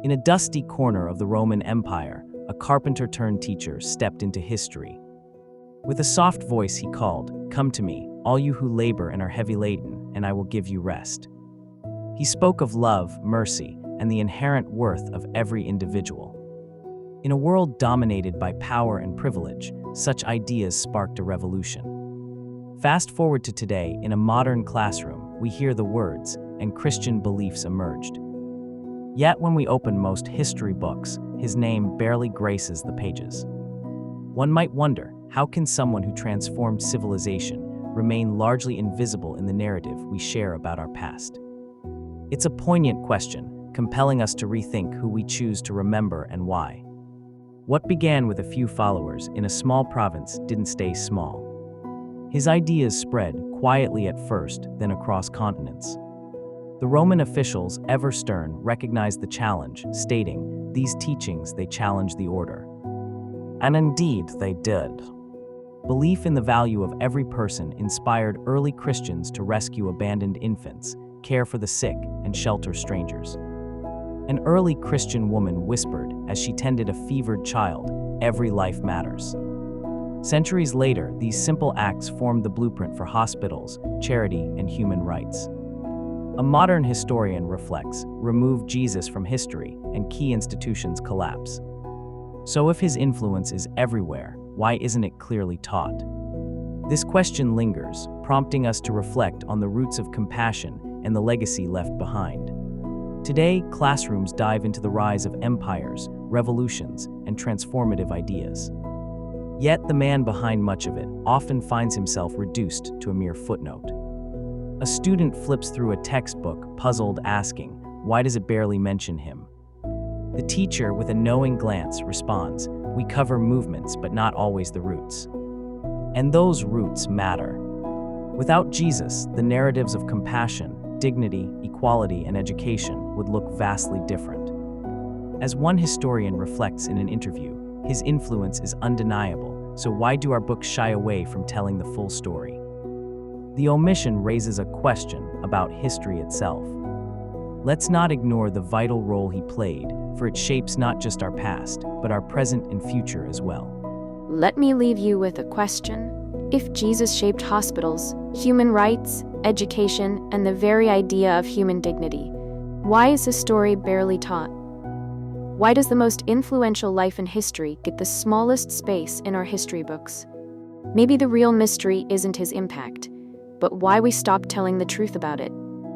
In a dusty corner of the Roman Empire, a carpenter-turned-teacher stepped into history. With a soft voice he called, "Come to me, all you who labor and are heavy laden, and I will give you rest." He spoke of love, mercy, and the inherent worth of every individual. In a world dominated by power and privilege, such ideas sparked a revolution. Fast forward to today, in a modern classroom, we hear the words, and Christian beliefs emerged. Yet when we open most history books, his name barely graces the pages. One might wonder, how can someone who transformed civilization remain largely invisible in the narrative we share about our past? It's a poignant question, compelling us to rethink who we choose to remember and why. What began with a few followers in a small province didn't stay small. His ideas spread quietly at first, then across continents. The Roman officials, ever stern, recognized the challenge, stating, "These teachings, they challenge the order." And indeed, they did. Belief in the value of every person inspired early Christians to rescue abandoned infants, care for the sick, and shelter strangers. An early Christian woman whispered, as she tended a fevered child, "Every life matters." Centuries later, these simple acts formed the blueprint for hospitals, charity, and human rights. A modern historian reflects, remove Jesus from history, and key institutions collapse. So if his influence is everywhere, why isn't it clearly taught? This question lingers, prompting us to reflect on the roots of compassion and the legacy left behind. Today, classrooms dive into the rise of empires, revolutions, and transformative ideas. Yet the man behind much of it often finds himself reduced to a mere footnote. A student flips through a textbook, puzzled, asking, "Why does it barely mention him?" The teacher, with a knowing glance, responds, "We cover movements, but not always the roots." And those roots matter. Without Jesus, the narratives of compassion, dignity, equality, and education would look vastly different. As one historian reflects in an interview, his influence is undeniable, so why do our books shy away from telling the full story? The omission raises a question about history itself. Let's not ignore the vital role he played, for it shapes not just our past, but our present and future as well. Let me leave you with a question. If Jesus shaped hospitals, human rights, education, and the very idea of human dignity, why is his story barely taught? Why does the most influential life in history get the smallest space in our history books? Maybe the real mystery isn't his impact, but why we stopped telling the truth about it.